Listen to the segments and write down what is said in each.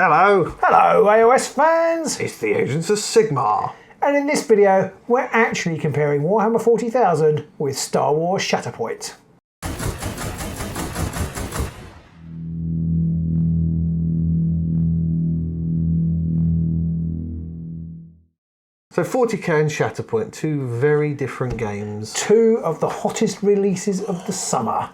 Hello! Hello AOS fans! It's the Agents of Sigmar. And in this video, we're actually comparing Warhammer 40,000 with Star Wars Shatterpoint. So 40k and Shatterpoint, two very different games. Two of the hottest releases of the summer.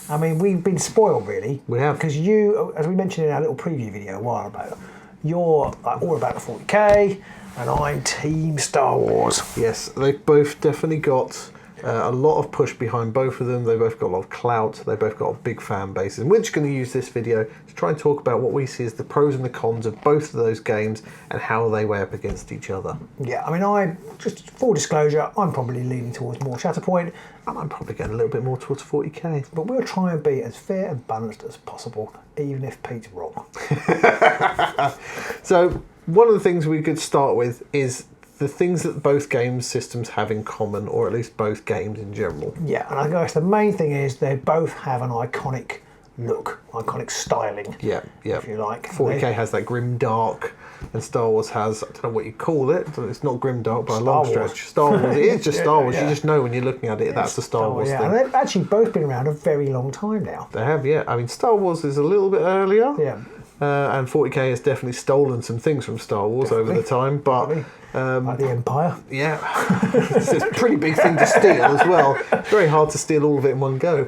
I mean, we've been spoiled really. We have. Because you, as we mentioned in our little preview video a while ago, you're all about the 40k and I'm Team Star Wars. Yes, they've both definitely got a lot of push behind both of them. They both got a lot of clout. They both got big fan bases. And we're just going to use this video to try and talk about what we see as the pros and the cons of both of those games and how they weigh up against each other. Yeah, I mean, just full disclosure, I'm probably leaning towards more Shatterpoint. And I'm probably going a little bit more towards 40k. But we'll try and be as fair and balanced as possible, even if Pete's wrong. So one of the things we could start with is the things that both game systems have in common, or at least both games in general. Yeah, and I guess the main thing is they both have an iconic look, iconic styling. Yeah. If you like. 40k has that grim dark, and Star Wars has, I don't know what you call it, it's not grim dark by a long stretch. Star Wars, it is just Star Wars. You just know when you're looking at it, that's the Star Wars thing. And they've actually both been around a very long time now. They have, yeah. I mean, Star Wars is a little bit earlier. Yeah. And 40k has definitely stolen some things from Star Wars over the time, but like the Empire. Yeah, it's a pretty big thing to steal as well. It's very hard to steal all of it in one go.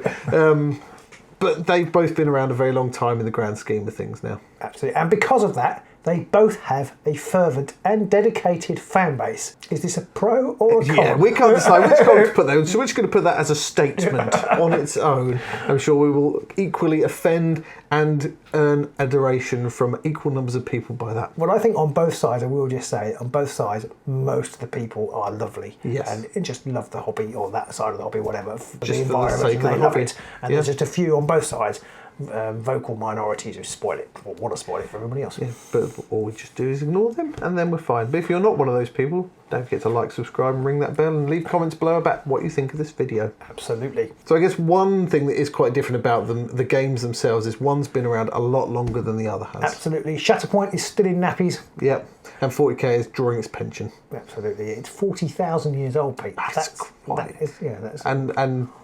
But they've both been around a very long time in the grand scheme of things now. Absolutely, and because of that, they both have a fervent and dedicated fan base. Is this a pro or a con? Yeah, we can't decide which con to put that. So we're just going to put that as a statement on its own. I'm sure we will equally offend and earn adoration from equal numbers of people by that. Well, I think on both sides, I will just say, on both sides, most of the people are lovely. Yes. And just love the hobby, or that side of the hobby, whatever. For just the for the environment, sake and of they the love hobby. it. And there's just a few on both sides. Vocal minorities who spoil it, or want to spoil it for everybody else. Yeah, but all we just do is ignore them and then we're fine. But if you're not one of those people, don't forget to like, subscribe and ring that bell and leave comments below about what you think of this video. Absolutely. So I guess one thing that is quite different about them, the games themselves, is one's been around a lot longer than the other has. Absolutely. Shatterpoint is still in nappies. Yep. And 40k is drawing its pension. Absolutely. It's 40,000 years old, Pete. That's quite. That's and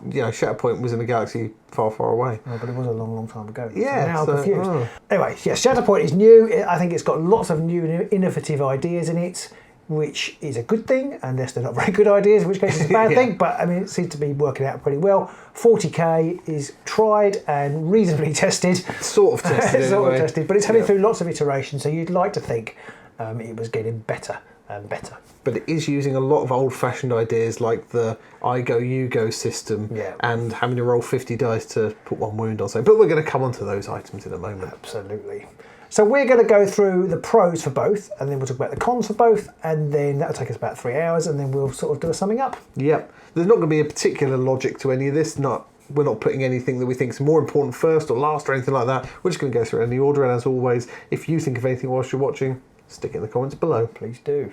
you know, Shatterpoint was in a galaxy far, far away. Oh, but it was a long, long time ago. Yeah. So now so, I'm confused. Anyway, yeah, Shatterpoint is new. I think it's got lots of new and innovative ideas in it, which is a good thing, unless they're not very good ideas, in which case it's a bad thing. But I mean, it seems to be working out pretty well. 40k is tried and reasonably tested. Sort of tested. Sort of tested, but it's having through lots of iterations, so you'd like to think it was getting better and better. But it is using a lot of old-fashioned ideas like the I go, you go system, and having to roll 50 dice to put one wound on something. But we're going to come on to those items in a moment. Absolutely. So we're going to go through the pros for both, and then we'll talk about the cons for both, and then that'll take us about 3 hours, and then we'll sort of do a summing up. Yep. There's not going to be a particular logic to any of this. We're not putting anything that we think is more important first or last or anything like that. We're just going to go through it in the order, and as always, if you think of anything whilst you're watching, stick it in the comments below. Please do.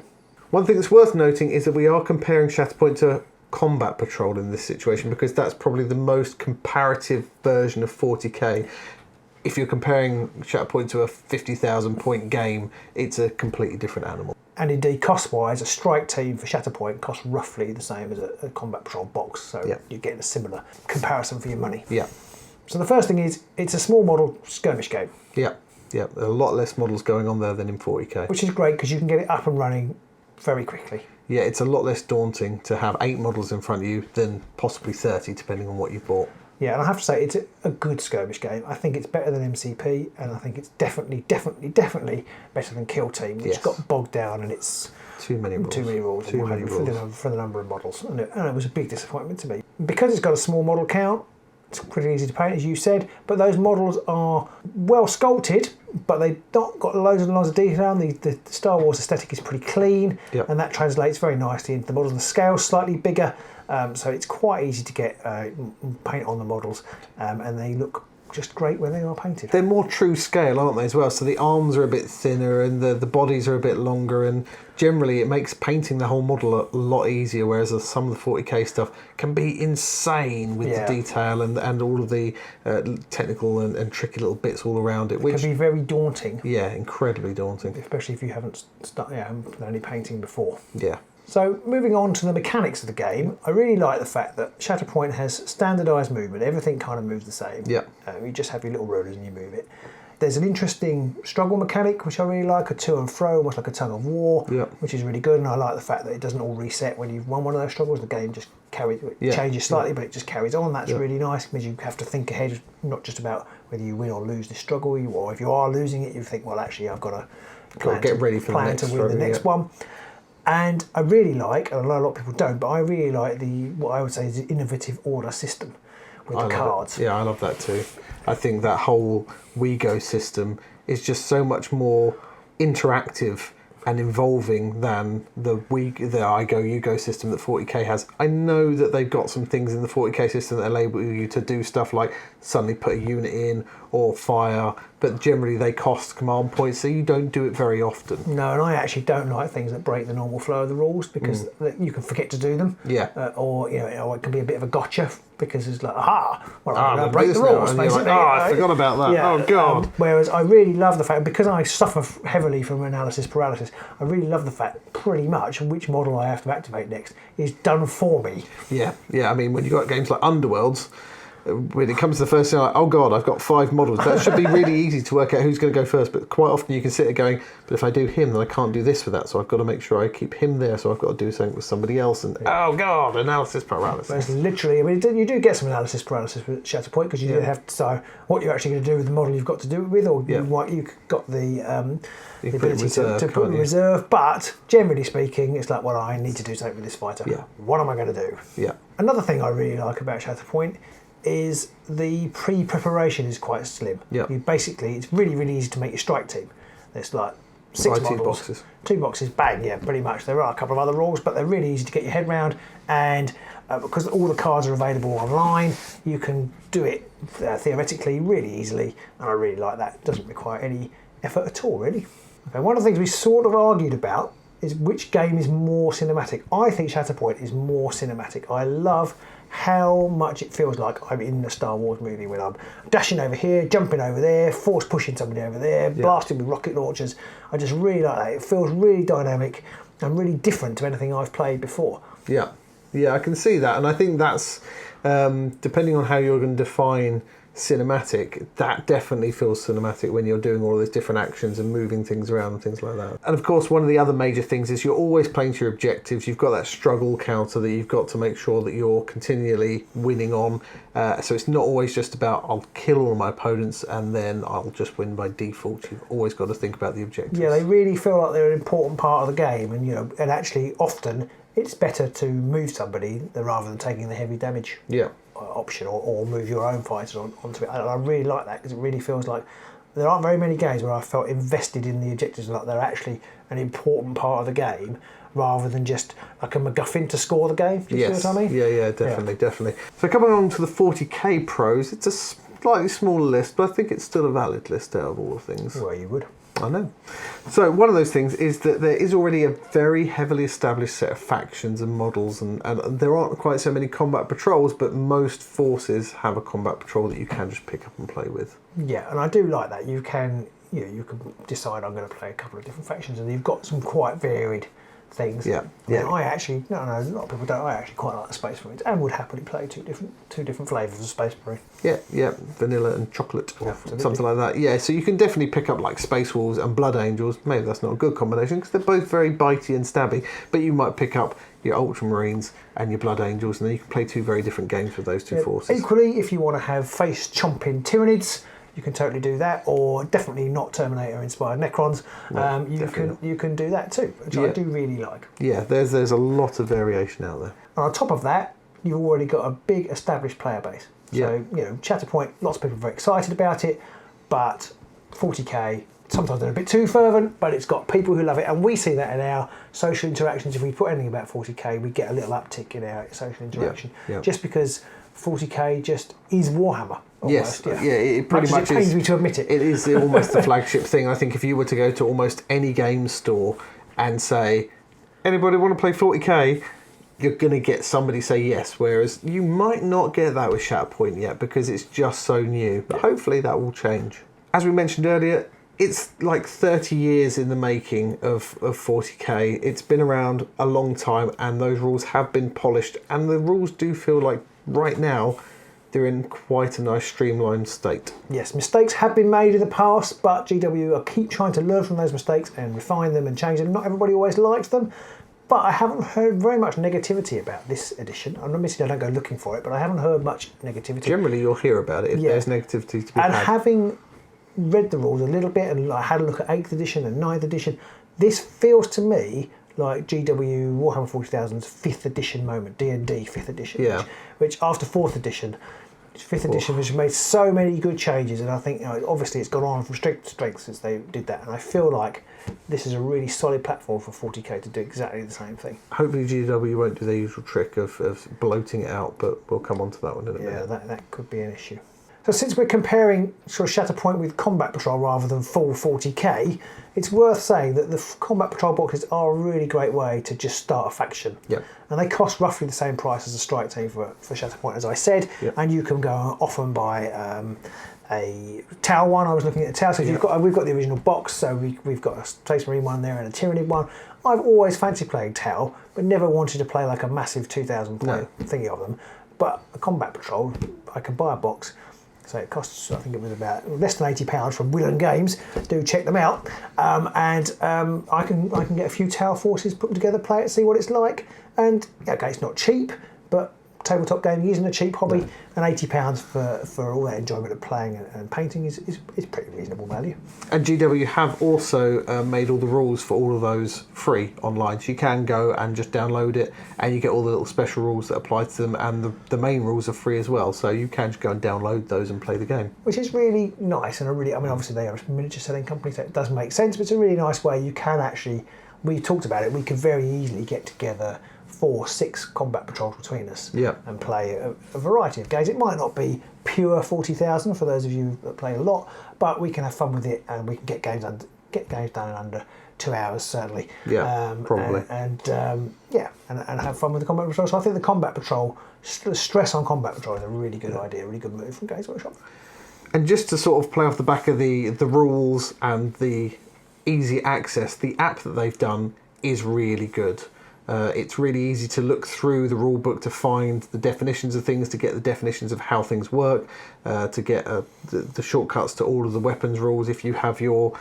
One thing that's worth noting is that we are comparing Shatterpoint to Combat Patrol in this situation, because that's probably the most comparative version of 40k. If you're comparing Shatterpoint to a 50,000 point game, it's a completely different animal. And indeed, cost-wise, a strike team for Shatterpoint costs roughly the same as a Combat Patrol box, so you're getting a similar comparison for your money. Yeah. So the first thing is, it's a small model skirmish game. Yeah, yeah. There are a lot less models going on there than in 40k. Which is great, because you can get it up and running very quickly. Yeah, it's a lot less daunting to have 8 models in front of you than possibly 30, depending on what you bought. Yeah, and I have to say, it's a good skirmish game. I think it's better than MCP, and I think it's definitely better than Kill Team, which got bogged down, and it's too many rules. For the number of models, and it was a big disappointment to me. Because it's got a small model count, it's pretty easy to paint, as you said, but those models are well sculpted, but they've not got loads and loads of detail. The Star Wars aesthetic is pretty clean, and that translates very nicely into the models. The scale's slightly bigger, so it's quite easy to get paint on the models, and they look just great when they are painted. They're more true scale, aren't they, as well? So the arms are a bit thinner and the bodies are a bit longer, and generally it makes painting the whole model a lot easier, whereas some of the 40k stuff can be insane with the detail and all of the technical and tricky little bits all around it. Which can be very daunting. Yeah, incredibly daunting. Especially if you haven't haven't done any painting before. Yeah. So moving on to the mechanics of the game, I really like the fact that Shatterpoint has standardised movement. Everything kind of moves the same. Yeah. You just have your little rulers and you move it. There's an interesting struggle mechanic, which I really like, a to and fro, almost like a tug of war, which is really good. And I like the fact that it doesn't all reset when you've won one of those struggles. The game just changes slightly, but it just carries on. That's really nice because you have to think ahead, not just about whether you win or lose this struggle, or if you are losing it, you think, well, actually, I've got to get ready for plan to win the next one. And I really like, and I know a lot of people don't, but I really like what I would say is the innovative order system with the cards. Yeah, I love that too. I think that whole We Go system is just so much more interactive and involving than the I Go, You Go system that 40k has. I know that they've got some things in the 40k system that enable you to do stuff like suddenly put a unit in or fire, but generally they cost command points, so you don't do it very often. No, and I actually don't like things that break the normal flow of the rules because you can forget to do them. Yeah. Or it can be a bit of a gotcha because it's like, I'm going to break the rules. Basically. Like, I forgot about that. Yeah. Oh, God. Whereas I really love the fact, because I suffer heavily from analysis paralysis, I really love the fact pretty much which model I have to activate next is done for me. Yeah. I mean, when you've got games like Underworlds, when it comes to the first thing, like, oh God, I've got 5 models. That should be really easy to work out who's going to go first. But quite often you can sit there going, but if I do him, then I can't do this with that. So I've got to make sure I keep him there. So I've got to do something with somebody else. And oh God, analysis paralysis. It's literally, I mean, you do get some analysis paralysis with Shatterpoint because you do have to decide what you're actually going to do with the model you've got to do it with, or you've got the ability to put in reserve. But generally speaking, it's like, well, I need to do something with this fighter. Yeah. What am I going to do? Yeah. Another thing I really like about Shatterpoint is the pre-preparation is quite slim. Yep. It's really, really easy to make your strike team. There's like 6 models, 2 boxes, bang, pretty much. There are a couple of other rules, but they're really easy to get your head round, and because all the cards are available online, you can do it theoretically really easily, and I really like that. It doesn't require any effort at all, really. Okay, one of the things we sort of argued about is which game is more cinematic. I think Shatterpoint is more cinematic. I love how much it feels like I'm in the Star Wars movie when I'm dashing over here, jumping over there, force pushing somebody over there, blasting with rocket launchers. I just really like that. It feels really dynamic and really different to anything I've played before. Yeah, I can see that, and I think that's depending on how you're going to define cinematic, that definitely feels cinematic when you're doing all these different actions and moving things around and things like that. And of course, one of the other major things is you're always playing to your objectives. You've got that struggle counter that you've got to make sure that you're continually winning on. So it's not always just about I'll kill all my opponents and then I'll just win by default. You've always got to think about the objectives. Yeah, they really feel like they're an important part of the game, and actually often it's better to move somebody rather than taking the heavy damage. Yeah. Option or move your own fighters onto it. And I really like that because it really feels like there aren't very many games where I felt invested in the objectives, like they're actually an important part of the game rather than just like a MacGuffin to score the game. Do you see what I mean? Yeah, definitely. So coming on to the 40k pros, it's a slightly smaller list, but I think it's still a valid list out of all the things. Well, you would. I know. So one of those things is that there is already a very heavily established set of factions and models, and there aren't quite so many combat patrols, but most forces have a combat patrol that you can just pick up and play with. Yeah, and I do like that. You can decide I'm going to play a couple of different factions, and you've got some quite varied things. Yeah. I actually, a lot of people don't. I actually quite like the Space Marines and would happily play two different flavours of Space Marine. Yeah, vanilla and chocolate or something like that. Yeah, so you can definitely pick up like Space Wolves and Blood Angels. Maybe that's not a good combination because they're both very bitey and stabby, but you might pick up your Ultramarines and your Blood Angels, and then you can play 2 very different games with those 2 forces. Equally, if you want to have face-chomping Tyranids, you can totally do that, or definitely not Terminator-inspired Necrons. You can do that too, which I do really like. Yeah, there's a lot of variation out there. And on top of that, you've already got a big established player base. So, Shatterpoint, lots of people are very excited about it, but 40k, sometimes they're a bit too fervent, but it's got people who love it, and we see that in our social interactions. If we put anything about 40k, we get a little uptick in our social interaction, just because 40k just is Warhammer. Yes, Almost, it pretty much it pains is. me to admit it. It is almost the flagship thing. I think if you were to go to almost any game store and say, anybody want to play 40k, you're going to get somebody say yes, whereas you might not get that with Shatterpoint yet because it's just so new. But hopefully that will change. As we mentioned earlier, it's like 30 years in the making of 40k. It's been around a long time and those rules have been polished, and the rules do feel like right now they're in quite a nice streamlined state. Yes, mistakes have been made in the past, but GW keep trying to learn from those mistakes and refine them and change them. Not everybody always likes them, but I haven't heard very much negativity about this edition. I'm admitting I don't go looking for it, but I haven't heard much negativity. Generally, you'll hear about it if there's negativity to be and had. having read the rules a little bit, and I had a look at 8th edition and 9th edition, this feels to me like GW Warhammer 40,000's 5th edition moment, D&D 5th edition, which after 4th edition, 5th edition has made so many good changes, and I think obviously it's gone on from strength to strength since they did that, and I feel like this is a really solid platform for 40k to do exactly the same thing. Hopefully GW won't do their usual trick of bloating it out, but we'll come on to that one in a minute. Yeah, that could be an issue. So since we're comparing sort of Shatterpoint with Combat Patrol rather than full 40k, it's worth saying that the Combat Patrol boxes are a really great way to just start a faction. Yep. And they cost roughly the same price as a strike team for Shatterpoint, as I said. Yep. And you can go off and buy a Tau one. I was looking at a Tau, so we've got the original box, so we've got a Space Marine one there and a Tyranid one. I've always fancied playing Tau, but never wanted to play like a massive 2,000 point thingy of them. But a Combat Patrol, I can buy a box. So it costs, I think it was about less than £80 from Willen Games. Do check them out. I can get a few Tau forces, put them together, play it, see what it's like. And okay, it's not cheap, but tabletop gaming isn't a cheap hobby, and £80 for all that enjoyment of playing and painting is pretty reasonable value. And GW have also made all the rules for all of those free online, so you can go and just download it, and you get all the little special rules that apply to them, and the main rules are free as well, so you can just go and download those and play the game. Which is really nice, and obviously they are a miniature selling company, so it does make sense, but it's a really nice way you can actually, we talked about it, we could very easily get together 4, 6 Combat Patrols between us and play a variety of games. It might not be pure 40,000 for those of you that play a lot, but we can have fun with it, and we can get games done in under 2 hours certainly. Probably. And have fun with the Combat Patrol. So I think the Combat Patrol, stress on Combat Patrol is a really good idea, a really good move from Games Workshop. And just to sort of play off the back of the rules and the easy access, the app that they've done is really good. It's really easy to look through the rule book to find the definitions of things, to get the definitions of how things work, to get the shortcuts to all of the weapons rules. If you have your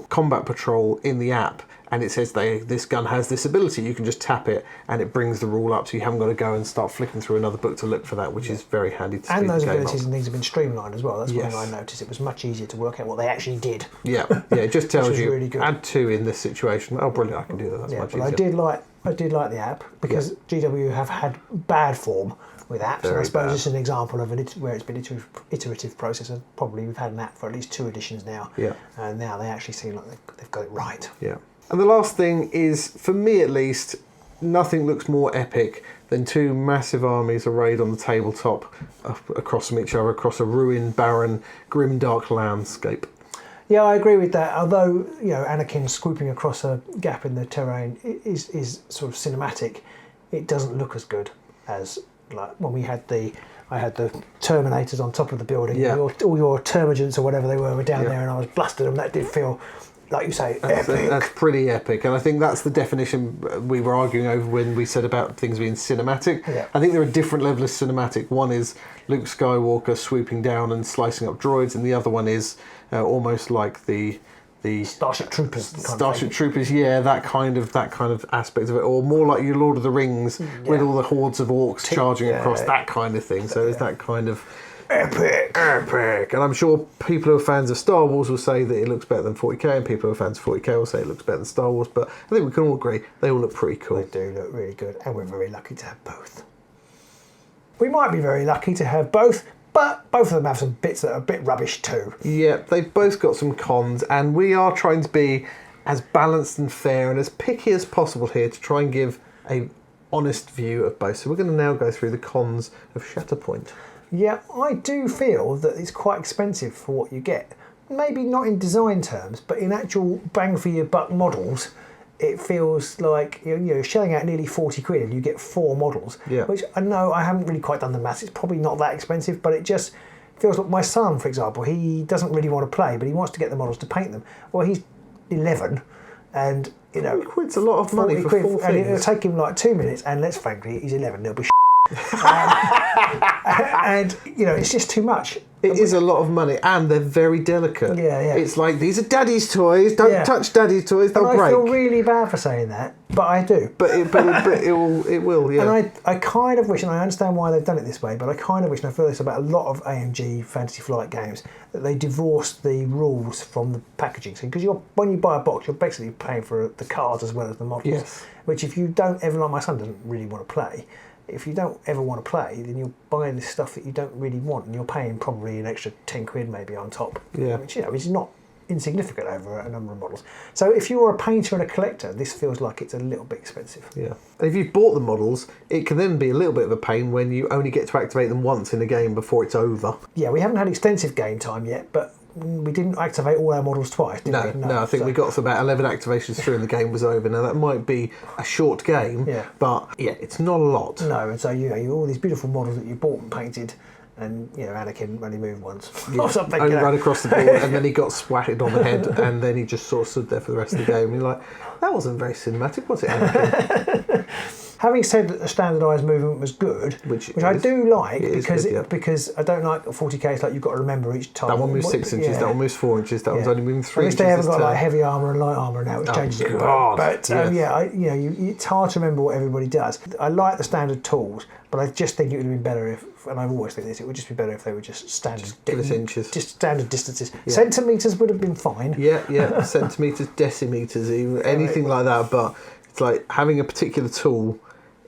Combat Patrol in the app and it says this gun has this ability, you can just tap it and it brings the rule up, so you haven't got to go and start flicking through another book to look for that, which is very handy to speed And those the game abilities up. and things have been streamlined as well. That's one thing I noticed. It was much easier to work out what they actually did. It just tells you, really good. add 2 in this situation. Oh, brilliant, I can do that. That's much easier. I did like the app because GW have had bad form with apps, and I suppose this is an example of where it's been an iterative process, and probably we've had an app for at least 2 editions now, and now they actually seem like they've got it right. And the last thing is, for me at least, nothing looks more epic than 2 massive armies arrayed on the tabletop across from each other, across a ruined, barren, grim, dark landscape. Yeah, I agree with that. Although Anakin swooping across a gap in the terrain is sort of cinematic, it doesn't look as good as like when I had the Terminators on top of the building. All your Termagants or whatever they were down there, and I was blasting them. That did feel, like you say, epic. That's pretty epic, and I think that's the definition we were arguing over when we said about things being cinematic. I think there are different levels of cinematic. One is Luke Skywalker swooping down and slicing up droids, and the other one is almost like the Starship Troopers. Troopers, that kind of aspect of it, or more like your Lord of the Rings with all the hordes of orcs charging across, that kind of thing. So it's that kind of epic. And I'm sure people who are fans of Star Wars will say that it looks better than 40k, and people who are fans of 40k will say it looks better than Star Wars, but I think we can all agree they all look pretty cool. They do look really good, and we're very lucky to have both. We might be very lucky to have both, but both of them have some bits that are a bit rubbish too. Yeah, they've both got some cons, and we are trying to be as balanced and fair and as picky as possible here to try and give a honest view of both. So we're going to now go through the cons of Shatterpoint. Yeah, I do feel that it's quite expensive for what you get. Maybe not in design terms, but in actual bang for your buck models, it feels like you're shelling out nearly 40 quid and you get 4 models. Yeah. Which I know I haven't really quite done the maths. It's probably not that expensive, but it just feels like my son, for example, he doesn't really want to play, but he wants to get the models to paint them. Well, he's 11, and 40 quid's a lot of money for 4 things. And it'll take him like 2 minutes, and let's frankly, he's 11, it'll be and it's just too much. It is a lot of money, and they're very delicate. Yeah. It's like, these are daddy's toys, don't touch daddy's toys, they'll break. I feel really bad for saying that, but I do. But it will, yeah. And I kind of wish, and I understand why they've done it this way, but I kind of wish, and I feel this about a lot of AMG Fantasy Flight games, that they divorced the rules from the packaging. Because when you buy a box, you're basically paying for the cards as well as the models. Yes. Which if you don't ever, like my son doesn't really want to play, if you don't ever want to play, then you're buying this stuff that you don't really want, and you're paying probably an extra 10 quid maybe on top. Yeah. Which is not insignificant over a number of models. So if you're a painter and a collector, this feels like it's a little bit expensive. Yeah. If you've bought the models, it can then be a little bit of a pain when you only get to activate them once in a game before it's over. Yeah, we haven't had extensive game time yet, but we didn't activate all our models twice, did we? No, I think we got to about 11 activations through and the game was over. Now, that might be a short game, but it's not a lot. No, and so you all these beautiful models that you bought and painted, and Anakin only moved once or something. Only ran across the board, and then he got swatted on the head, and then he just sort of stood there for the rest of the game. And you're like, that wasn't very cinematic, was it, Anakin? Having said that the standardised movement was good, which I do like, because I don't like 40k. It's like you've got to remember each time. That one moves 6 inches, that one moves 4 inches, that one's only moving 3 inches. At least they haven't got like heavy armour and light armour now, which changes it. But it's hard to remember what everybody does. I like the standard tools, but I just think it would have been better if, and I always think this, it would just be better if they were just standard. Give us inches. Just standard distances. Yeah. Centimetres would have been fine. Yeah. Centimetres, decimetres, even anything like that. But it's like having a particular tool.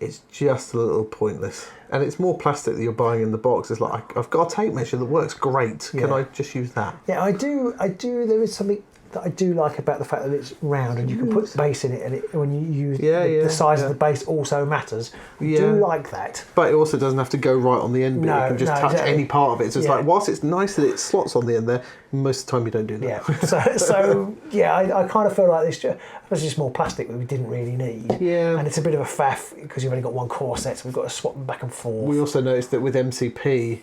It's just a little pointless. And it's more plastic that you're buying in the box. It's like, I've got a tape measure that works great. Can I just use that? Yeah, I do. There is something that I do like about the fact that it's round and you can put base in it, and when you use the size of the base also matters. I do like that. But it also doesn't have to go right on the end bit. You can just touch any part of it. So it's like, whilst it's nice that it slots on the end there, most of the time you don't do that. Yeah. I kind of feel like this was just more plastic that we didn't really need. Yeah. And it's a bit of a faff because you've only got one core set, so we've got to swap them back and forth. We also noticed that with MCP,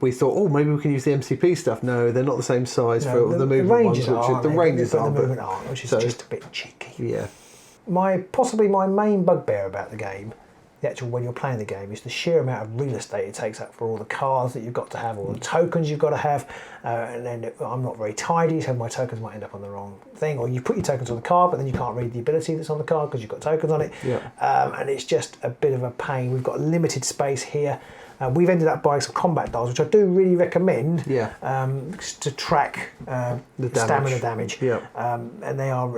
we thought, maybe we can use the MCP stuff. No, they're not the same size for the movement ones. The ranges are, the movement aren't, which is just a bit cheeky. Yeah. Possibly my main bugbear about the game, the actual when you're playing the game, is the sheer amount of real estate it takes up for all the cards that you've got to have, all the tokens you've got to have, and then I'm not very tidy, so my tokens might end up on the wrong thing, or you put your tokens on the card, but then you can't read the ability that's on the card because you've got tokens on it. And it's just a bit of a pain. We've got limited space here. We've ended up buying some combat dials, which I do really recommend to track the stamina damage. And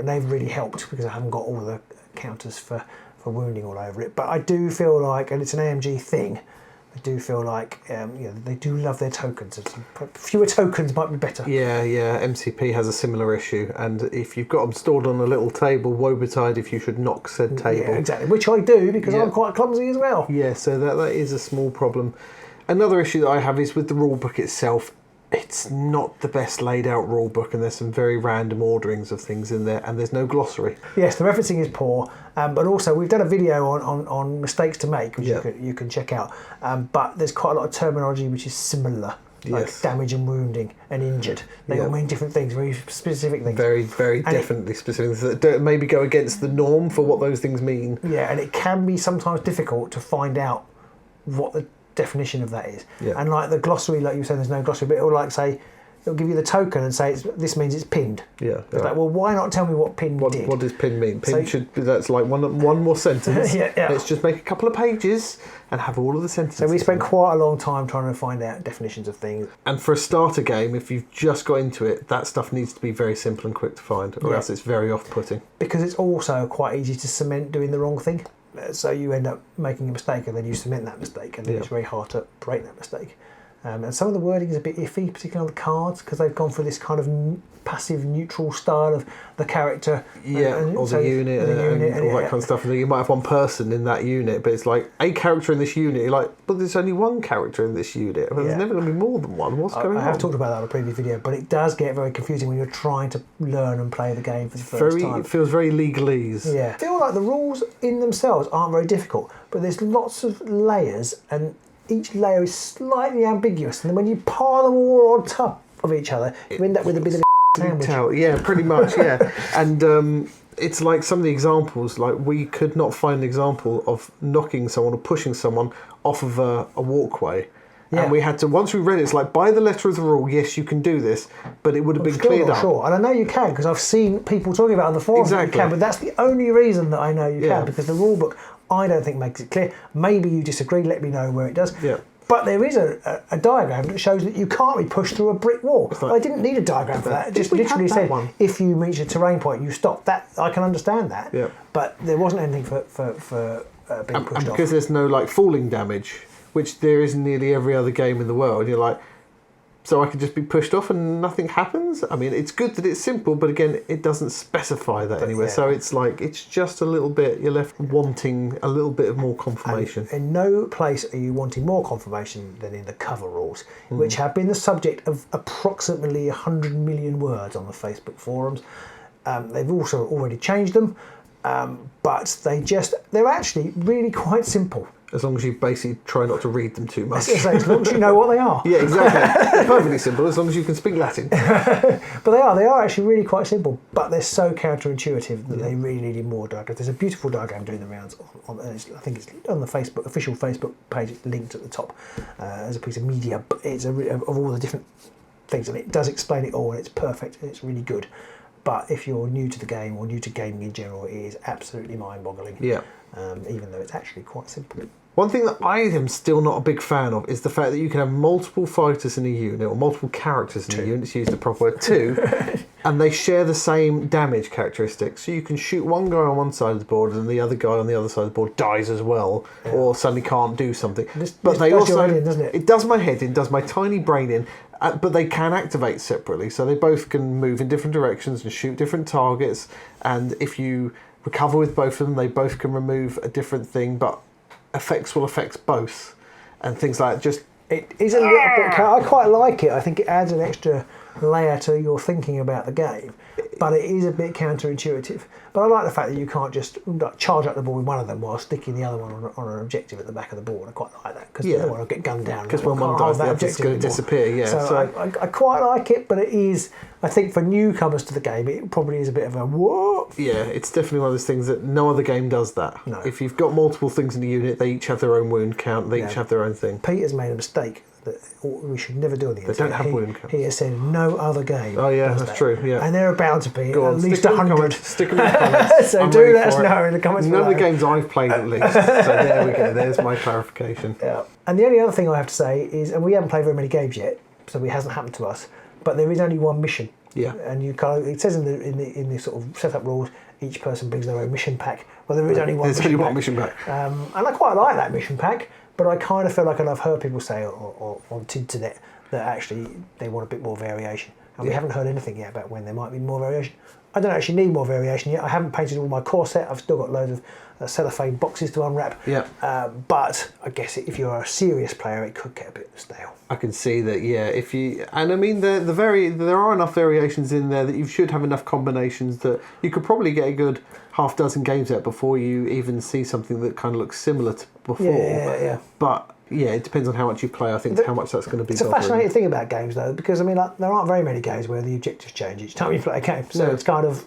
they've really helped because I haven't got all the counters for wounding all over it. But I do feel like, and it's an AMG thing, I do feel like they do love their tokens. Fewer tokens might be better. Yeah. MCP has a similar issue, and if you've got them stored on a little table, woe betide if you should knock said table. Yeah, exactly. Which I do because I'm quite clumsy as well. Yeah, so that is a small problem. Another issue that I have is with the rulebook itself. It's not the best laid out rulebook, and there's some very random orderings of things in there, and there's no glossary. Yes, the referencing is poor, but also we've done a video on mistakes to make, which you can check out. But there's quite a lot of terminology which is similar, like damage and wounding and injured. They all mean different things, very specific things. Very, very definitely specific things that maybe go against the norm for what those things mean. Yeah, and it can be sometimes difficult to find out what the definition of that is. And like the glossary, like you said, there's no glossary, but it'll give you the token and say this means it's pinned. It's like, well, why not tell me what pin did? What does pin mean? Pin should be, that's like one more sentence. Let's just make a couple of pages and have all of the sentences. So we spent quite a long time trying to find out definitions of things. And for a starter game, if you've just got into it, that stuff needs to be very simple and quick to find, or else it's very off-putting. Because it's also quite easy to cement doing the wrong thing. So you end up making a mistake and then you cement that mistake, and then it's very hard to break that mistake. And some of the wording is a bit iffy, particularly on the cards, because they've gone for this kind of passive neutral style of the character. Or the unit and all that kind of stuff. And then you might have one person in that unit, but it's like a character in this unit. You're like, but there's only one character in this unit. There's never going to be more than one. What's going on? I have talked about that in a previous video, but it does get very confusing when you're trying to learn and play the game for the first time. It feels very legalese. Yeah. I feel like the rules in themselves aren't very difficult, but there's lots of layers, and each layer is slightly ambiguous. And then when you pile them all on top of each other, you end up with a bit of a sandwich. Yeah, pretty much, yeah. And it's like some of the examples, like we could not find an example of knocking someone or pushing someone off of a walkway. Yeah. And we had to, once we read it, it's like, by the letter of the rule, yes, you can do this, but it would have been cleared up. Sure, and I know you can, because I've seen people talking about it on the forums that you can, but that's the only reason that I know you can, because the rule book, I don't think, makes it clear. Maybe you disagree, let me know where it does. Yeah. But there is a diagram that shows that you can't be pushed through a brick wall. Like, I didn't need a diagram for that. It just literally said, if you reach a terrain point, you stop. That I can understand that. Yeah. But there wasn't anything for being pushed off. And because there's no like falling damage, which there is in nearly every other game in the world, you're like, so I could just be pushed off and nothing happens? I mean, it's good that it's simple, but again, it doesn't specify that anywhere. Yeah. So it's like, it's just a little bit, you're left wanting a little bit of more confirmation. And in no place are you wanting more confirmation than in the cover rules, which have been the subject of approximately 100 million words on the Facebook forums. They've also already changed them, but they're actually really quite simple. As long as you basically try not to read them too much. As long as you know what they are. Yeah, exactly. Perfectly simple, as long as you can speak Latin. But they are actually really quite simple, but they're so counterintuitive that they really needed more diagrams. There's a beautiful diagram doing the rounds. I think it's on the official Facebook page, it's linked at the top as a piece of media. But it's of all the different things, and it does explain it all, and it's perfect, and it's really good. But if you're new to the game, or new to gaming in general, it is absolutely mind-boggling. Yeah. Even though it's actually quite simple. One thing that I am still not a big fan of is the fact that you can have multiple fighters in a unit, or multiple characters in a unit, to use the proper word, two, and they share the same damage characteristics. So you can shoot one guy on one side of the board, and the other guy on the other side of the board dies as well, or suddenly can't do something. But they also, your head in, doesn't it? It does my head in, does my tiny brain in, but they can activate separately, so they both can move in different directions and shoot different targets, and if you recover with both of them, they both can remove a different thing, but effects will affect both, and things like that. Just it is a little bit. I quite like it. I think it adds an extra layer to your thinking about the game, but it is a bit counterintuitive. But I like the fact that you can't just charge up the ball with one of them while sticking the other one on an objective at the back of the board. I quite like that, because you don't want to get gunned down. Because when one dies, the other's going to disappear. Yeah, so I quite like it, but it is. I think for newcomers to the game, it probably is a bit of a whoa. Yeah, it's definitely one of those things that no other game does that. No. If you've got multiple things in the unit, they each have their own wound count. They each have their own thing. Peter's made a mistake that we should never do on the internet. They don't have wound count. He has said no other game. Oh yeah, that's true. Yeah, and there are bound to be at least 100. Stick them in the comments. So do let us know in the comments. None of the games I've played, at least. So there we go. There's my clarification. Yeah. And the only other thing I have to say is, and we haven't played very many games yet, so it hasn't happened to us. But there is only one mission. Yeah. And you kind of, it says in the sort of setup rules, each person brings their own mission pack. Well, there is only one. There's only one mission pack. And I quite like that mission pack, but I kind of feel like, and I've heard people say on Tinternet that actually they want a bit more variation. And we haven't heard anything yet about when there might be more variation. I don't actually need more variation yet. I haven't painted all my core set. I've still got loads of cellophane boxes to unwrap. Yeah. But I guess if you're a serious player, it could get a bit stale. I can see that. Yeah. If you, and I mean, there are enough variations in there that you should have enough combinations that you could probably get a good half dozen games out before you even see something that kind of looks similar to before. Yeah. But yeah, it depends on how much you play. I think how much that's going to be. It's a fascinating thing about games, though, because I mean, like, there aren't very many games where the objectives change each time you play a game. So it's kind of,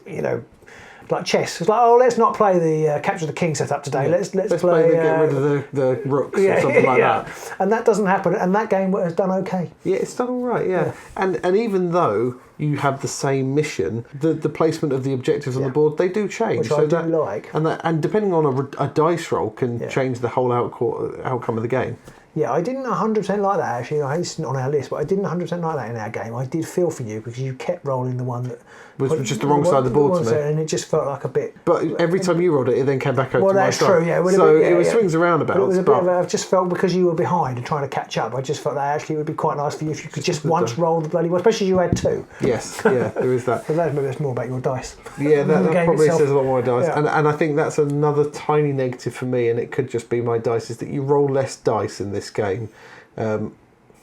like chess. It's like, oh, let's not play the Capture the King setup today. Let's play get rid of the rooks or something like that. And that doesn't happen. And that game has done okay. Yeah, it's done all right. Yeah. And even though you have the same mission, the placement of the objectives on the board, they do change. Which I do like. And depending on a dice roll can change the whole outcome of the game. Yeah, I didn't 100% like that actually. It's not on our list, but I didn't 100% like that in our game. I did feel for you because you kept rolling the one that was just the wrong side of the board to me, and it just felt like a bit. But every time you rolled it, it then came back out. Well, to my that's side. true. Yeah, it was swings and roundabouts. But it was a bit of I just felt because you were behind and trying to catch up. I just felt that actually it would be quite nice for you if you could just once roll the bloody one, especially you had two. Yes, yeah, there is that. So that's more about your dice. Yeah, that probably says a lot more dice, Yeah. and I think that's another tiny negative for me, and it could just be my dice, is that you roll less dice in this game.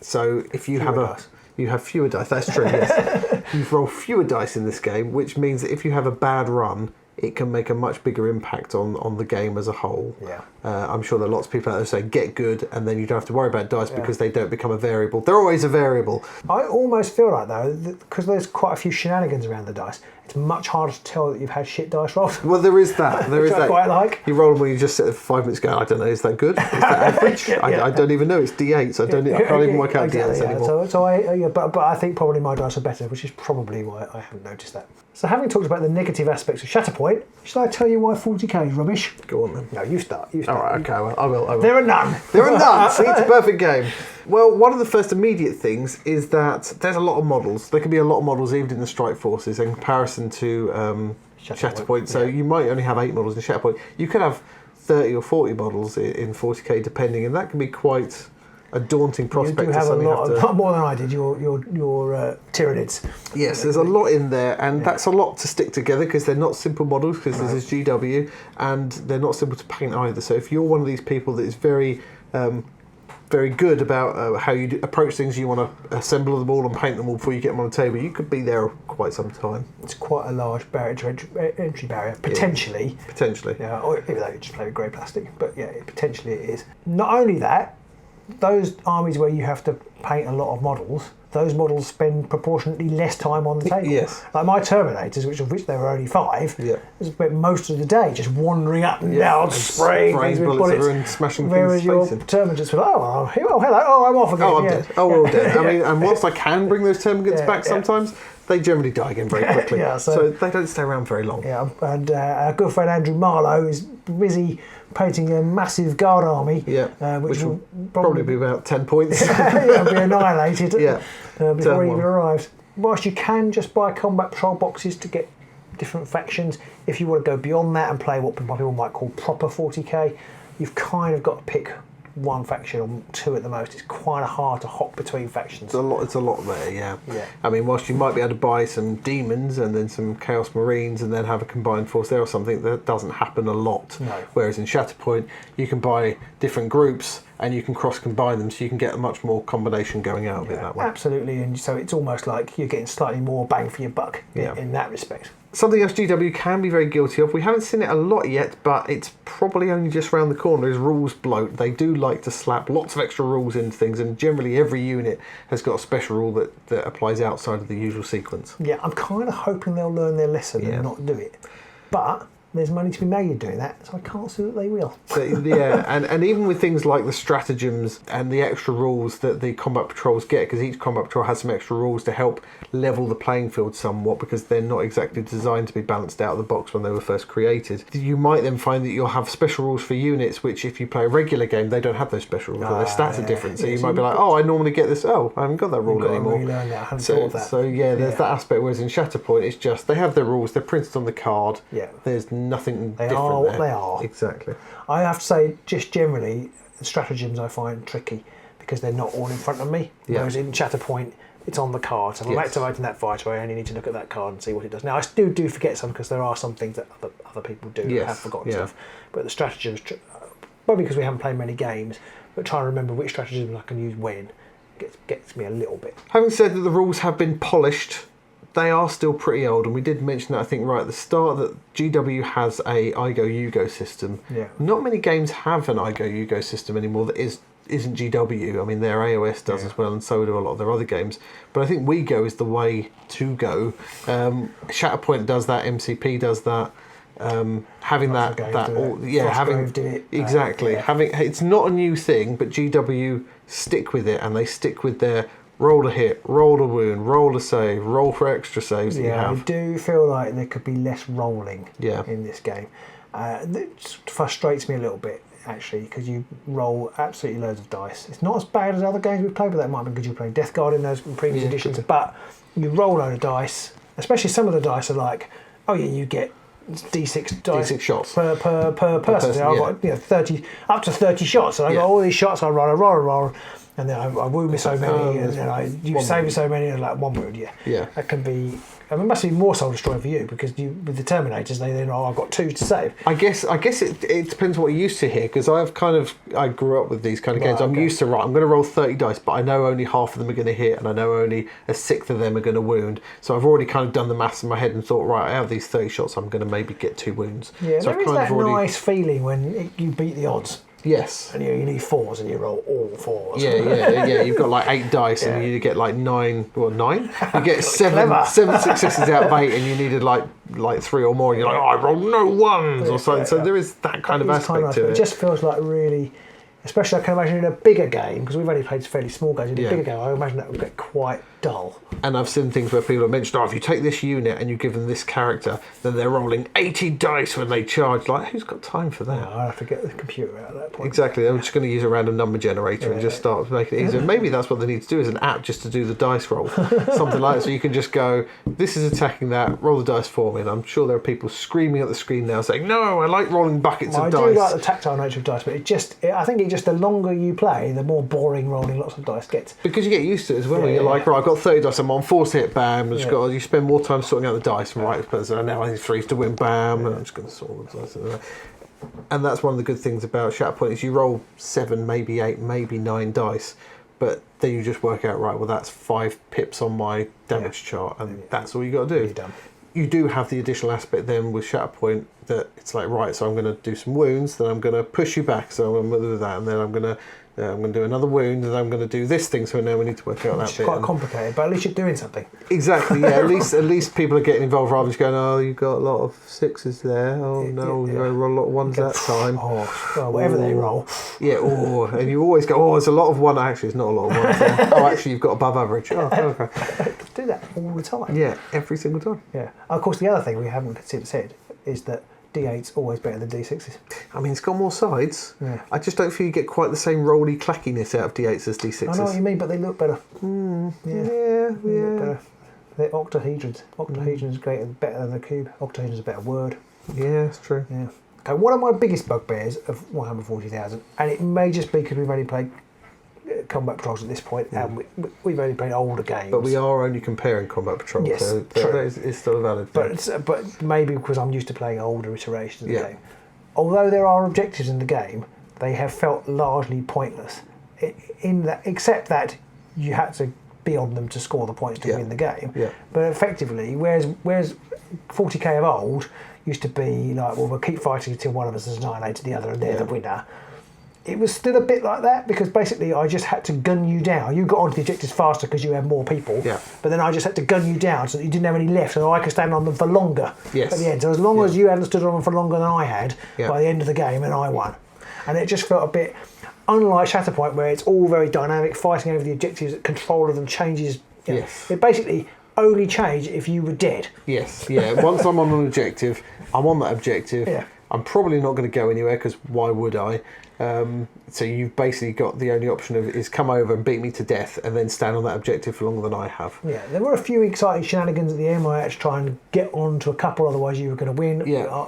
So if you you have fewer dice. That's true. Yes, you roll fewer dice in this game, which means that if you have a bad run, it can make a much bigger impact on the game as a whole. Yeah. I'm sure there are lots of people out there saying get good, and then you don't have to worry about dice because they don't become a variable. They're always a variable. I almost feel like though, because there's quite a few shenanigans around the dice, it's much harder to tell that you've had shit dice rolls. Well, there is that. There is that. I quite like. You roll them when you just sit there for 5 minutes going, I don't know, is that good? Is that average? I don't even know. It's D8s. I can't even work out D8s anymore. But I think probably my dice are better, which is probably why I haven't noticed that. So having talked about the negative aspects of Shatterpoint, shall I tell you why 40k is rubbish? Go on then. No, you start. All right, okay, well, I will. There are none. There are none. See, it's a perfect game. Well, one of the first immediate things is that there's a lot of models. There can be a lot of models even in the Strike Forces in comparison to Shatterpoint. So you might only have 8 models in Shatterpoint. You could have 30 or 40 models in 40k depending, and that can be quite a daunting prospect. You do have a lot more than I did. Your Tyranids. Yes, there's a lot in there, and that's a lot to stick together because they're not simple models. Because this is GW, and they're not simple to paint either. So if you're one of these people that is very good about how you approach things, you want to assemble them all and paint them all before you get them on the table, you could be there quite some time. It's quite a large barrier to entry barrier, potentially. Yeah, potentially. Yeah, or even though you just play with grey plastic, but yeah, potentially it is. Not only that, those armies where you have to paint a lot of models, those models spend proportionately less time on the table. Yes. Like my Terminators, of which there were only 5, spent most of the day just wandering up and down, spraying things with bullets, and smashing whereas things. your Terminators were like, oh, hello, oh, I'm off again. Oh, I'm dead. Oh, we're all dead. I mean, and whilst I can bring those Termagants back sometimes, they generally die again very quickly. So they don't stay around very long. Yeah, and our good friend Andrew Marlowe is busy painting a massive guard army, which will probably be about 10 points. It'll be annihilated before he even arrives. Whilst you can just buy combat patrol boxes to get different factions, if you want to go beyond that and play what people might call proper 40k, you've kind of got to pick one faction or 2 at the most. It's quite hard to hop between factions. It's a lot there, yeah. I mean, whilst you might be able to buy some demons and then some Chaos Marines and then have a combined force there or something, that doesn't happen a lot. No. Whereas in Shatterpoint, you can buy different groups and you can cross-combine them, so you can get a much more combination going out of it that way. Absolutely, and so it's almost like you're getting slightly more bang for your buck in that respect. Something else GW can be very guilty of, we haven't seen it a lot yet, but it's probably only just around the corner, is rules bloat. They do like to slap lots of extra rules into things, and generally every unit has got a special rule that applies outside of the usual sequence. Yeah, I'm kind of hoping they'll learn their lesson and not do it. But there's money to be made doing that, so I can't see that they will. And even with things like the stratagems and the extra rules that the combat patrols get, because each combat patrol has some extra rules to help level the playing field somewhat, because they're not exactly designed to be balanced out of the box when they were first created. You might then find that you'll have special rules for units, which if you play a regular game, they don't have those special rules, or their stats are different. So you might be like, I normally get this, I haven't got that rule anymore. Relearn that. I haven't thought of that. So there's that aspect, whereas in Shatterpoint, it's just, they have their rules, they're printed on the card, there's nothing different. They are what they are. Exactly. I have to say, just generally, stratagems I find tricky because they're not all in front of me. Whereas in Shatterpoint, it's on the card. So if I'm activating that fighter, I only need to look at that card and see what it does. Now, I do forget some because there are some things that other people do have forgotten stuff. But the stratagems, probably because we haven't played many games, but trying to remember which stratagems I can use when gets me a little bit. Having said that the rules have been polished, they are still pretty old, and we did mention that I think right at the start that GW has a IGO-UGO system. Not many games have an IGO-UGO system anymore that isn't GW. I mean, their AOS does as well, and so do a lot of their other games. But I think WeGo is the way to go. Shatterpoint does that, MCP does that. Having it's not a new thing, but GW stick with it, and they stick with their roll a hit, roll a wound, roll a save, roll for extra saves that you have. I do feel like there could be less rolling in this game. That frustrates me a little bit. actually, because you roll absolutely loads of dice. It's not as bad as other games we've played, but that might be because you played Death Guard in those previous editions. But you roll a load of dice, especially some of the dice are like, oh yeah, you get D6 dice D6 shots per person. So I've got 30 up to 30 shots. So I've got all these shots. I roll, and then I wound me so many, and then you save me so many, and like one wound. Yeah. That can be. I mean, it must be more soul destroying for you because with the Terminators, they then I've got 2 to save. I guess it depends what you're used to here, because I grew up with these kind of games. I'm used to I'm going to roll 30 dice, but I know only half of them are going to hit, and I know only a sixth of them are going to wound. So I've already kind of done the maths in my head and thought, right, out of these 30 shots, I'm going to maybe get 2 wounds. Yeah, so there is that nice feeling when you beat the odds. Yes. And you need 4s and you roll all 4s. Yeah. You've got like 8 dice and you get like 9. Well, 9? You get 7 successes out of 8, and you needed like 3 or more. And you're like, I rolled no 1s or something. So there is that kind of aspect to it. It just feels like really, especially I can imagine in a bigger game, because we've only played fairly small games. In a bigger game, I imagine that would get quite dull. And I've seen things where people have mentioned, if you take this unit and you give them this character, then they're rolling 80 dice when they charge. Like, who's got time for that? No, I have to get the computer out at that point. Exactly. I'm just going to use a random number generator and just start making it easier. Maybe that's what they need to do, is an app just to do the dice roll. Something like that. So you can just go, this is attacking that, roll the dice for me. And I'm sure there are people screaming at the screen now saying, no, I like rolling buckets of dice. I do like the tactile nature of dice, but I think the longer you play, the more boring rolling lots of dice gets. Because you get used to it as well. You're like, right, I've got 30 dice, I'm on 4 to hit, bam. You spend more time sorting out the dice, and now I need 3s to win, bam. And I'm just going to sort the dice. And that's one of the good things about Shatterpoint, is you roll 7, maybe 8, maybe 9 dice, but then you just work out, right, well, that's 5 pips on my damage chart, and that's all you got to do. You do have the additional aspect then with Shatterpoint that it's like, right, so I'm going to do some wounds, then I'm going to push you back, so I'm going to do that, and then I'm going to do another wound, and I'm going to do this thing. So now we need to work out that bit. It's quite complicated, but at least you're doing something. Exactly. Yeah. at least people are getting involved rather than just going, oh, you've got a lot of 6s there. Oh no, you roll a lot of 1s that time. Oh, whatever they roll. Yeah. And you always go, oh, there's a lot of 1. Actually, it's not a lot of 1s there. Oh, actually, you've got above average. Oh, okay. Do that all the time. Yeah, every single time. Yeah. Of course, the other thing we haven't said is that D8's always better than D6s. I mean, it's got more sides. Yeah. I just don't feel you get quite the same rolly clackiness out of D8s as D6s. I know what you mean, but they look better. Yeah. Look better. They're octahedrons. Octahedron's greater, better than a cube. Octahedron's a better word. Yeah, that's true. Yeah. Okay, one of my biggest bugbears of Warhammer 40,000, and it may just be because we've only played combat patrols at this point, and we've only played older games. But we are only comparing combat patrols, so that is still a valid thing. But maybe because I'm used to playing older iterations of the game. Although there are objectives in the game, they have felt largely pointless. Except that you had to be on them to score the points to win the game. Yeah. But effectively, whereas 40k of old used to be like, well, we'll keep fighting until one of us has annihilated the other and they're the winner. It was still a bit like that, because basically I just had to gun you down. You got onto the objectives faster because you had more people, but then I just had to gun you down so that you didn't have any left, so I could stand on them for longer at the end. So as long as you hadn't stood on them for longer than I had, by the end of the game, and I won. And it just felt a bit, unlike Shatterpoint, where it's all very dynamic, fighting over the objectives, control of them changes. It basically only changed if you were dead. Once I'm on an objective, I'm on that objective. I'm probably not going to go anywhere, because why would I? So you've basically got the only option is come over and beat me to death, and then stand on that objective for longer than I have. Yeah, there were a few exciting shenanigans at the end where I had to try and get on to a couple, otherwise you were going to win.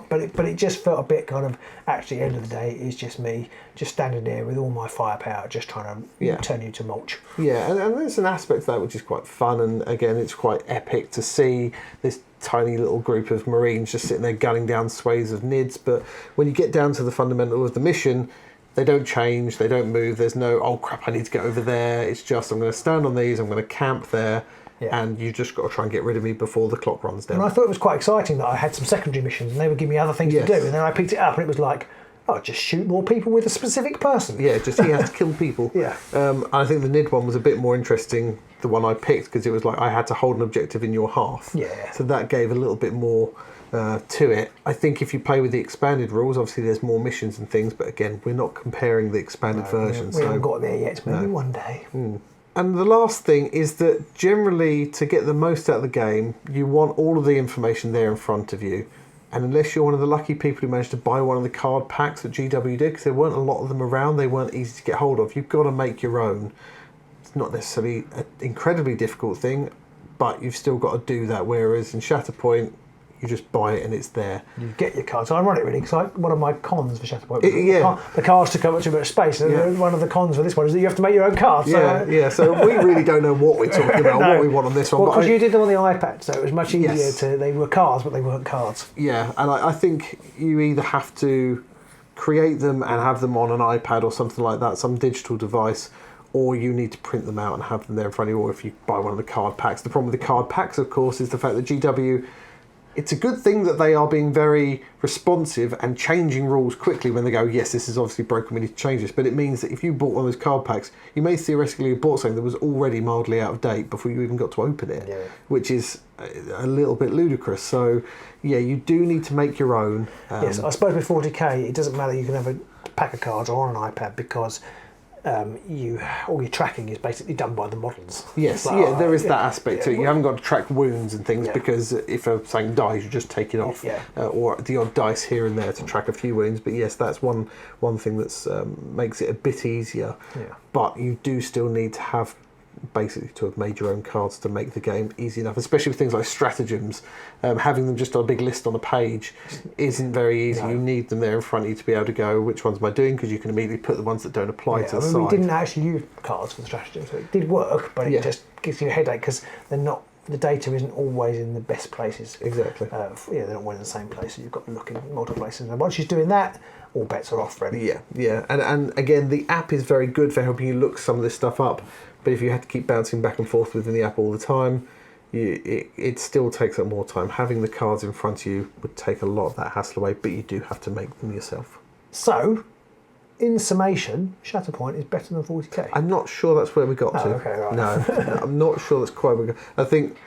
But it just felt a bit kind of, actually, at the end of the day, it's just me just standing there with all my firepower, just trying to turn you to mulch. Yeah, and there's an aspect to that which is quite fun, and again, it's quite epic to see this tiny little group of Marines just sitting there gunning down swathes of nids. But when you get down to the fundamental of the mission, they don't change, they don't move, there's no, oh crap, I need to get over there. It's just, I'm going to stand on these, I'm going to camp there, and you just got to try and get rid of me before the clock runs down. And I thought it was quite exciting that I had some secondary missions and they would give me other things to do, and then I picked it up and it was like, oh, just shoot more people with a specific person. Yeah, just he has to kill people. I think the Nid one was a bit more interesting, the one I picked, because it was like I had to hold an objective in your half. So that gave a little bit more to it. I think if you play with the expanded rules, obviously there's more missions and things, but again, we're not comparing the expanded version. We haven't got there yet, maybe one day. And the last thing is that generally, to get the most out of the game, you want all of the information there in front of you. And unless you're one of the lucky people who managed to buy one of the card packs that GW did, because there weren't a lot of them around, they weren't easy to get hold of. You've got to make your own. It's not necessarily an incredibly difficult thing, but you've still got to do that. Whereas in Shatterpoint, you just buy it and it's there. You get your cards. So I run it really because one of my cons for Shatterpoint, the cards took up too much space. And one of the cons for this one is that you have to make your own cards. So we really don't know what we're talking about, what we want on this one. Well, because you did them on the iPad, so it was much easier to. They were cards, but they weren't cards. Yeah, and I think you either have to create them and have them on an iPad or something like that, some digital device, or you need to print them out and have them there in front of you, or if you buy one of the card packs. The problem with the card packs, of course, is the fact that GW... It's a good thing that they are being very responsive and changing rules quickly when they go, yes, this is obviously broken, we need to change this. But it means that if you bought one of those card packs, you may theoretically have bought something that was already mildly out of date before you even got to open it, which is a little bit ludicrous. So, yeah, you do need to make your own. Yes, I suppose with 40k, it doesn't matter, you can have a pack of cards or on an iPad because... all your tracking is basically done by the models. Yes, there is that aspect to it. You haven't got to track wounds and things because if something dies, you just take it off. Or the odd dice here and there to track a few wounds. But yes, that's one thing that's makes it a bit easier. Yeah. But you do still need to have basically to have made your own cards to make the game easy enough, especially with things like stratagems. Having them just on a big list on a page isn't very easy. You need them there in front of you to be able to go, which ones am I doing? Because you can immediately put the ones that don't apply to the side. We didn't actually use cards for the stratagems, so it did work, but it just gives you a headache because they're not. The data isn't always in the best places. Exactly. They're not always in the same place, so you've got to look in multiple places. And once you're doing that, all bets are off, really. Yeah. And again, the app is very good for helping you look some of this stuff up. But if you had to keep bouncing back and forth within the app all the time, it still takes up more time. Having the cards in front of you would take a lot of that hassle away, but you do have to make them yourself. So, in summation, Shatterpoint is better than 40k. I'm not sure that's where we got to. Okay, right. No, I'm not sure that's quite where we got. I think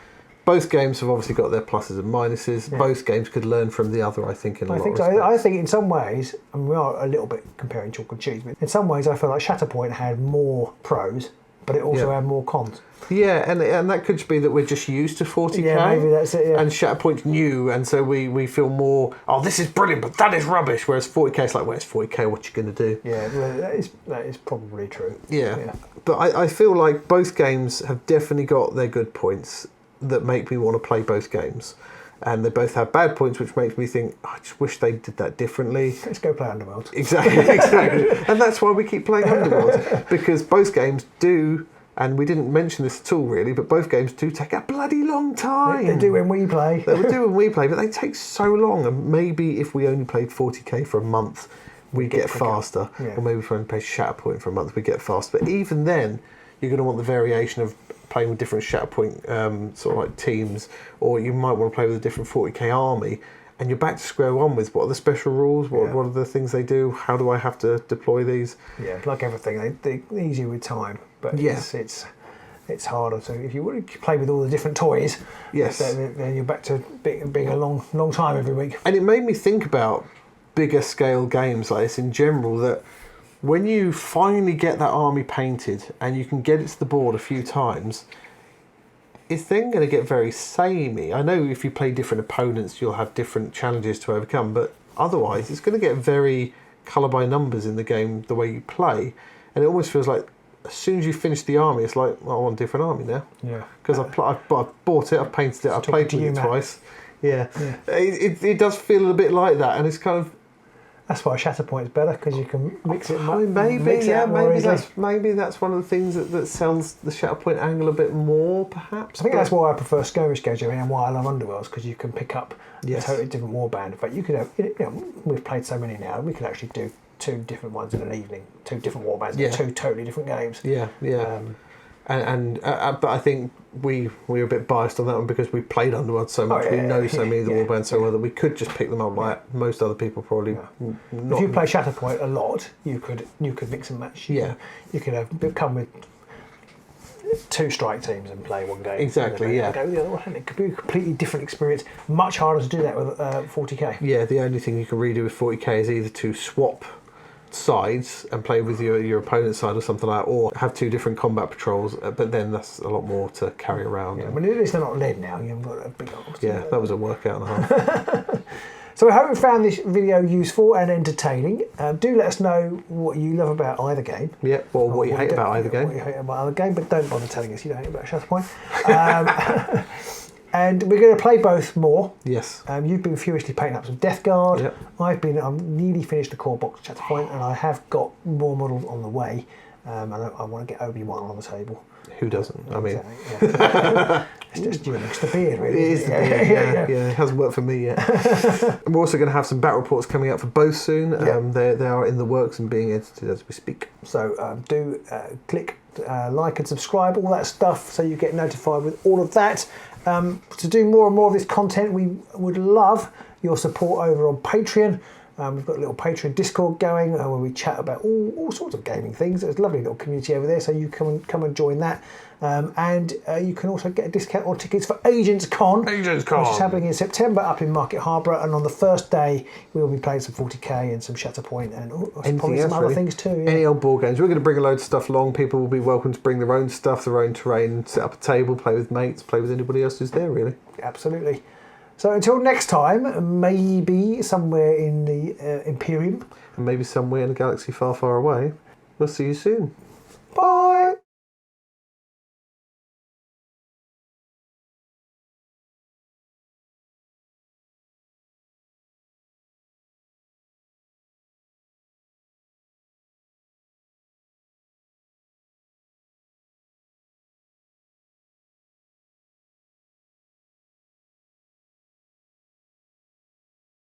both games have obviously got their pluses and minuses. Yeah. Both games could learn from the other, I think, in a lot of respects. I think in some ways, and we are a little bit comparing chalk and cheese, but in some ways I feel like Shatterpoint had more pros, but it also had more cons. Yeah, and that could be that we're just used to 40k. Yeah, maybe that's it, yeah. And Shatterpoint's new, and so we feel more, this is brilliant, but that is rubbish. Whereas 40k is like, where's 40k, what you going to do? Yeah, that is probably true. Yeah. But I feel like both games have definitely got their good points that make me want to play both games. And they both have bad points, which makes me think, I just wish they did that differently. Let's go play Underworld. Exactly. And that's why we keep playing Underworld, because both games do, and we didn't mention this at all really, but both games do take a bloody long time. They do when we play. They do when we play, but they take so long. And maybe if we only played 40k for a month, we get faster. Yeah. Or maybe if we only played Shatterpoint for a month, we get faster. But even then, you're going to want the variation of playing with different Shatterpoint sort of like teams, or you might want to play with a different 40k army, and you're back to square one with what are the special rules, what are the things they do, how do I have to deploy these? Yeah, like everything, they're easier with time, but it's harder. So if you want to play with all the different toys, then you're back to being a long time every week. And it made me think about bigger scale games like this in general, that when you finally get that army painted and you can get it to the board a few times, it's then going to get very samey. I know if you play different opponents, you'll have different challenges to overcome, but otherwise it's going to get very colour by numbers in the game, the way you play. And it almost feels like as soon as you finish the army, it's like, well, I want a different army now. Yeah. Because I've bought it, I've painted it, I've played with it twice. Yeah. It does feel a bit like that, and it's kind of... That's why Shatterpoint is better, because you can mix it more. Maybe that's one of the things that sells the Shatterpoint angle a bit more, perhaps. I think that's why I prefer skirmish games and why I love Underworlds, because you can pick up a totally different warband. In fact, you could have, we've played so many now, we could actually do 2 different ones in an evening, 2 different warbands, 2 totally different games. But I think we were a bit biased on that one because we played Underworld so much. We know so many of the warbands so well that we could just pick them up like most other people probably. If you play Shatterpoint a lot, you could mix and match. You could come with 2 strike teams and play one game. Exactly. And go the other one. It could be a completely different experience. Much harder to do that with 40k. Yeah, the only thing you can really do with 40k is either to swap sides and play with your opponent's side or something like that, or have 2 different combat patrols, but then that's a lot more to carry around. But at least they're not led now, you haven't got a big arms. That was a workout and a half. So I hope you found this video useful and entertaining. Do let us know what you love about either game. Yeah, or what you hate about either game. What you hate about either game, but don't bother telling us you don't hate about Shatterpoint. And we're going to play both more. Yes. You've been furiously painting up some Death Guard. Yep. I'm nearly finished the core box Shatterpoint, and I have got more models on the way. And I want to get Obi-Wan on the table. Who doesn't? I mean, yeah. It's just it's the beard, really. It is the beard, yeah. It hasn't worked for me yet. And we're also going to have some battle reports coming out for both soon. They are in the works and being edited as we speak. So do click like and subscribe, all that stuff, so you get notified with all of that. To do more and more of this content, we would love your support over on Patreon. We've got a little Patreon Discord going where we chat about all sorts of gaming things. There's a lovely little community over there, so you come and join that. And you can also get a discount on tickets for Agents Con, which is happening in September up in Market Harbour. And on the first day, we'll be playing some 40k and some Shatterpoint and probably some other things too. Yeah. Any old board games. We're going to bring a load of stuff along. People will be welcome to bring their own stuff, their own terrain, set up a table, play with mates, play with anybody else who's there, really. Absolutely. So until next time, maybe somewhere in the Imperium. And maybe somewhere in a galaxy far, far away. We'll see you soon. Bye!